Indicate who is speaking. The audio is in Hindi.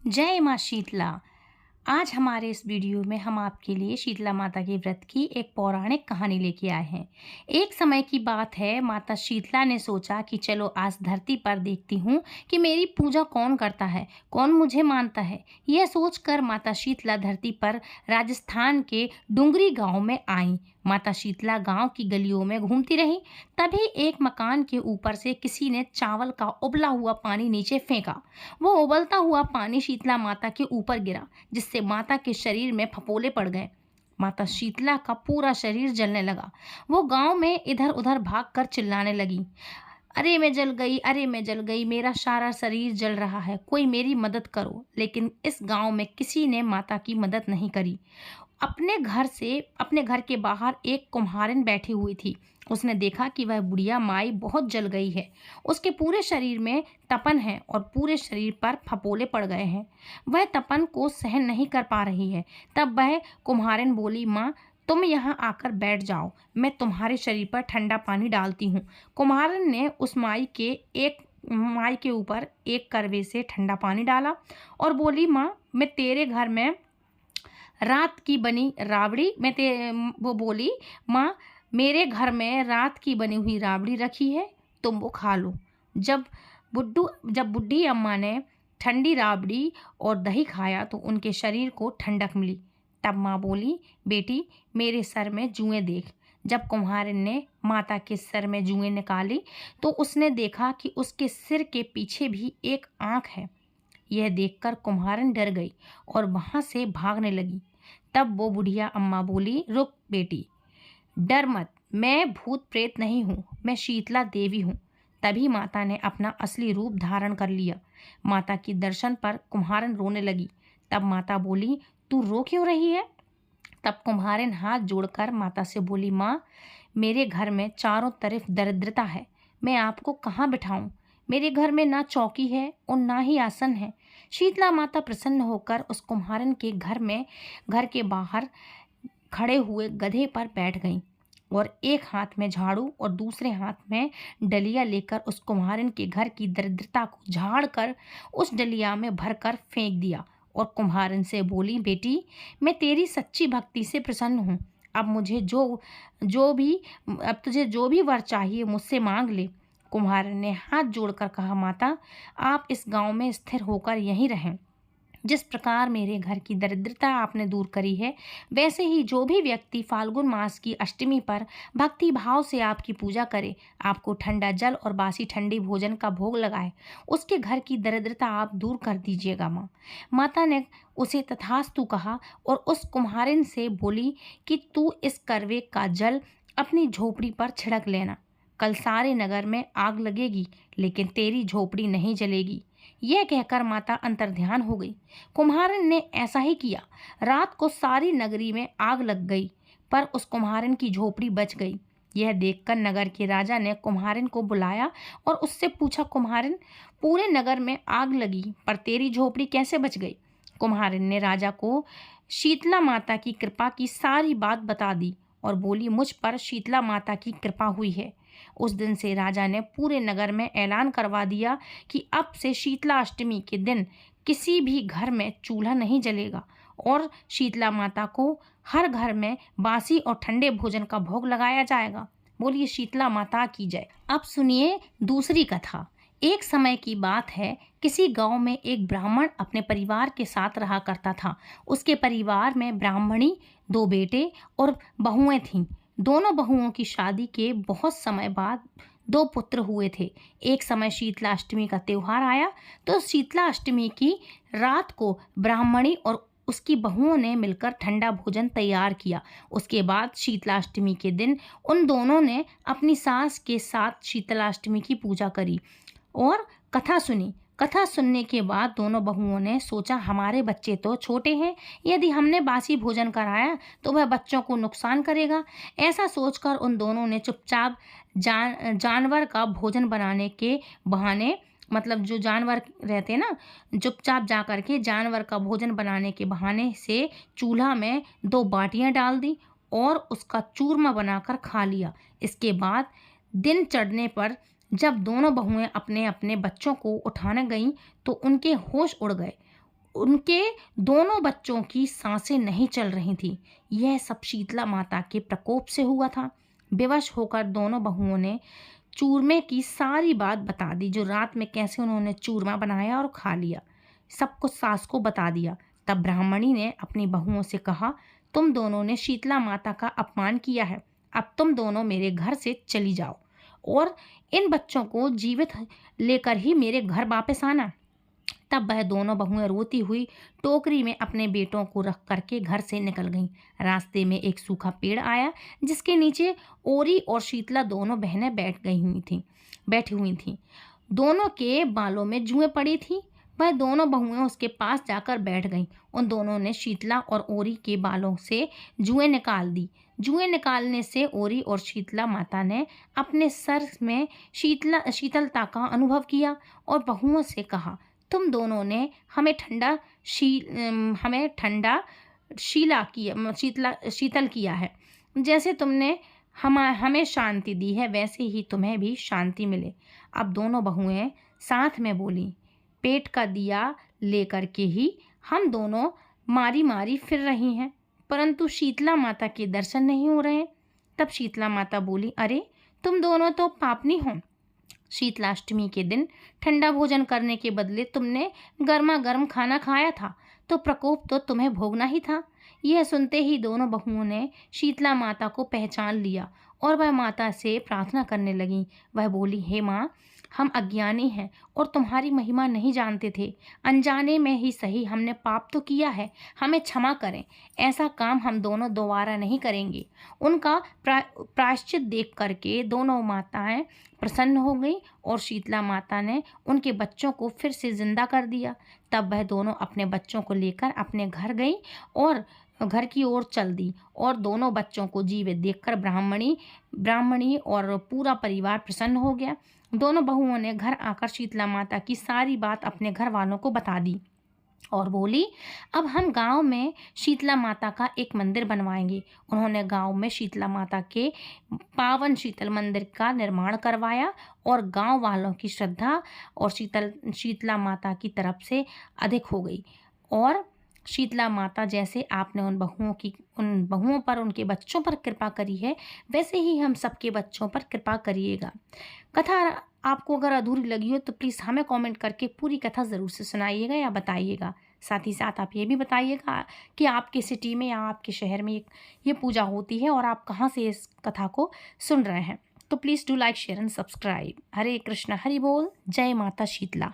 Speaker 1: जय माँ शीतला। आज हमारे इस वीडियो में हम आपके लिए शीतला माता के व्रत की एक पौराणिक कहानी लेके आए हैं। एक समय की बात है, माता शीतला ने सोचा कि चलो आज धरती पर देखती हूँ कि मेरी पूजा कौन करता है, कौन मुझे मानता है। यह सोचकर माता शीतला धरती पर राजस्थान के डुंगरी गांव में आई। माता शीतला गांव की गलियों में घूमती रही। तभी एक मकान के ऊपर से किसी ने चावल का उबला हुआ पानी नीचे फेंका। वो उबलता हुआ पानी शीतला माता के ऊपर गिरा, जिससे माता के शरीर में फफोले पड़ गए। माता शीतला का पूरा शरीर जलने लगा। वो गांव में इधर उधर भागकर चिल्लाने लगी, अरे मैं जल गई, अरे मैं जल गई, मेरा सारा शरीर जल रहा है, कोई मेरी मदद करो। लेकिन इस गांव में किसी ने माता की मदद नहीं करी। अपने घर के बाहर एक कुम्हारिन बैठी हुई थी। उसने देखा कि वह बुढ़िया माई बहुत जल गई है। उसके पूरे शरीर में तपन है और पूरे शरीर पर फपोले पड़ गए हैं। वह तपन को सहन नहीं कर पा रही है। तब वह कुम्हारिन बोली, माँ तुम यहाँ आकर बैठ जाओ, मैं तुम्हारे शरीर पर ठंडा पानी डालती हूँ। कुम्हारिन ने उस माई के ऊपर एक करवे से ठंडा पानी डाला और बोली, माँ मैं तेरे घर में रात की बनी राबड़ी मैं ते वो बोली, माँ मेरे घर में रात की बनी हुई राबड़ी रखी है, तुम वो खा लो। जब बुढ़ी अम्मा ने ठंडी राबड़ी और दही खाया तो उनके शरीर को ठंडक मिली। तब माँ बोली, बेटी मेरे सर में जुएं देख। जब कुम्हारिन ने माता के सर में जुएं निकाली तो उसने देखा कि उसके सिर के पीछे भी एक आँख है। यह देखकर कुम्हारिन डर गई और वहां से भागने लगी। तब वो बुढ़िया अम्मा बोली, रुक बेटी, डर मत, मैं भूत प्रेत नहीं हूँ, मैं शीतला देवी हूँ। तभी माता ने अपना असली रूप धारण कर लिया। माता की दर्शन पर कुम्हारिन रोने लगी। तब माता बोली, तू रो क्यों रही है? तब कुम्हारिन हाथ जोड़कर माता से बोली, माँ मेरे घर में चारों तरफ दरिद्रता है, मैं आपको कहाँ बिठाऊं? मेरे घर में ना चौकी है और ना ही आसन है। शीतला माता प्रसन्न होकर उस कुम्हारिन के घर के बाहर खड़े हुए गधे पर बैठ गईं और एक हाथ में झाड़ू और दूसरे हाथ में डलिया लेकर उस कुम्हारिन के घर की दरिद्रता को झाड़ कर उस डलिया में भरकर फेंक दिया और कुम्हारिन से बोली, बेटी मैं तेरी सच्ची भक्ति से प्रसन्न हूँ। अब मुझे जो भी अब तुझे जो भी वर चाहिए मुझसे मांग ले। कुम्हारिन ने हाथ जोड़कर कहा, माता आप इस गांव में स्थिर होकर यहीं रहें। जिस प्रकार मेरे घर की दरिद्रता आपने दूर करी है, वैसे ही जो भी व्यक्ति फाल्गुन मास की अष्टमी पर भक्ति भाव से आपकी पूजा करे, आपको ठंडा जल और बासी ठंडी भोजन का भोग लगाए, उसके घर की दरिद्रता आप दूर कर दीजिएगा माँ। माता ने उसे तथास्तु कहा और उस कुम्हारिन से बोली कि तू इस करवे का जल अपनी झोपड़ी पर छिड़क लेना। कल सारे नगर में आग लगेगी लेकिन तेरी झोपड़ी नहीं जलेगी। यह कहकर माता अंतर्ध्यान हो गई। कुम्हारिन ने ऐसा ही किया। रात को सारी नगरी में आग लग गई, पर उस कुम्हारिन की झोपड़ी बच गई। यह देखकर नगर के राजा ने कुम्हारिन को बुलाया और उससे पूछा, कुम्हारिन पूरे नगर में आग लगी पर तेरी झोपड़ी कैसे बच गई? कुम्हारिन ने राजा को शीतला माता की कृपा की सारी बात बता दी और बोली, मुझ पर शीतला माता की कृपा हुई है। उस दिन से राजा ने पूरे नगर में ऐलान करवा दिया कि अब से शीतला अष्टमी के दिन किसी भी घर में चूल्हा नहीं जलेगा और शीतला माता को हर घर में बासी और ठंडे भोजन का भोग लगाया जाएगा। बोलिए शीतला माता की जय। अब सुनिए दूसरी कथा। एक समय की बात है, किसी गांव में एक ब्राह्मण अपने परिवार के साथ रहा करता था। उसके परिवार में ब्राह्मणी, दो बेटे और बहुएं थीं। दोनों बहुओं की शादी के बहुत समय बाद दो पुत्र हुए थे। एक समय शीतला अष्टमी का त्योहार आया तो शीतला अष्टमी की रात को ब्राह्मणी और उसकी बहुओं ने मिलकर ठंडा भोजन तैयार किया। उसके बाद शीतलाष्टमी के दिन उन दोनों ने अपनी सास के साथ शीतलाष्टमी की पूजा करी और कथा सुनी। कथा सुनने के बाद दोनों बहुओं ने सोचा, हमारे बच्चे तो छोटे हैं, यदि हमने बासी भोजन कराया तो वह बच्चों को नुकसान करेगा। ऐसा सोचकर उन दोनों ने चुपचाप जानवर का भोजन बनाने के बहाने, मतलब जो जानवर रहते ना, चुपचाप जा कर के जानवर का भोजन बनाने के बहाने से चूल्हा में दो बाटियां डाल दी और उसका चूरमा बनाकर खा लिया। इसके बाद दिन चढ़ने पर जब दोनों बहुएं अपने अपने बच्चों को उठाने गईं तो उनके होश उड़ गए। उनके दोनों बच्चों की सांसें नहीं चल रही थी। यह सब शीतला माता के प्रकोप से हुआ था। बेवश होकर दोनों बहुओं ने चूरमे की सारी बात बता दी, जो रात में कैसे उन्होंने चूरमा बनाया और खा लिया। सब कुछ सास को बता दिया। तब ब्राह्मणी ने अपनी बहुओं से कहा, तुम दोनों ने शीतला माता का अपमान किया है। अब तुम दोनों मेरे घर से चली जाओ और इन बच्चों को जीवित लेकर ही मेरे घर वापस आना। तब वह दोनों बहुएं रोती हुई टोकरी में अपने बेटों को रख करके घर से निकल गईं। रास्ते में एक सूखा पेड़ आया, जिसके नीचे ओरी और शीतला दोनों बहनें बैठी हुई थीं। दोनों के बालों में जुएं पड़ी थीं। वह दोनों बहुएं उसके पास जाकर बैठ गईं। उन दोनों ने शीतला और ओरी के बालों से जुएं निकाल दी। जुएं निकालने से ओरी और शीतला माता ने अपने सर में शीतलता का अनुभव किया और बहुओं से कहा, तुम दोनों ने हमें शीतल किया है। जैसे तुमने हमें शांति दी है, वैसे ही तुम्हें भी शांति मिले। अब दोनों बहुएं साथ में बोली, पेट का दिया लेकर के ही हम दोनों मारी मारी फिर रही हैं, परंतु शीतला माता के दर्शन नहीं हो रहे। तब शीतला माता बोली, अरे तुम दोनों तो पापनी हो। शीतलाष्टमी के दिन ठंडा भोजन करने के बदले तुमने गर्मा गर्म खाना खाया था, तो प्रकोप तो तुम्हें भोगना ही था। यह सुनते ही दोनों बहुओं ने शीतला माता को पहचान लिया और वह माता से प्रार्थना करने लगीं। वह बोली, हे माँ, हम अज्ञानी हैं और तुम्हारी महिमा नहीं जानते थे। अनजाने में ही सही हमने पाप तो किया है, हमें क्षमा करें। ऐसा काम हम दोनों दोबारा नहीं करेंगे। उनका प्रायश्चित देख करके दोनों माताएं प्रसन्न हो गई और शीतला माता ने उनके बच्चों को फिर से जिंदा कर दिया। तब वह दोनों अपने बच्चों को लेकर अपने घर गई और घर की ओर चल दी और दोनों बच्चों को जीवित देखकर ब्राह्मणी और पूरा परिवार प्रसन्न हो गया। दोनों बहुओं ने घर आकर शीतला माता की सारी बात अपने घर वालों को बता दी और बोली, अब हम गांव में शीतला माता का एक मंदिर बनवाएंगे। उन्होंने गांव में शीतला माता के पावन शीतल मंदिर का निर्माण करवाया और गांव वालों की श्रद्धा और शीतला माता की तरफ से अधिक हो गई। और शीतला माता जैसे आपने उन बहुओं पर, उनके बच्चों पर कृपा करी है, वैसे ही हम सबके बच्चों पर कृपा करिएगा। कथा आपको अगर अधूरी लगी हो तो प्लीज़ हमें कमेंट करके पूरी कथा ज़रूर से सुनाइएगा या बताइएगा। साथ ही साथ आप ये भी बताइएगा कि आपके सिटी में या आपके शहर में ये पूजा होती है और आप कहाँ से इस कथा को सुन रहे हैं। तो please do like, share and subscribe. Hare Krishna, Hari बोल, जय माता शीतला।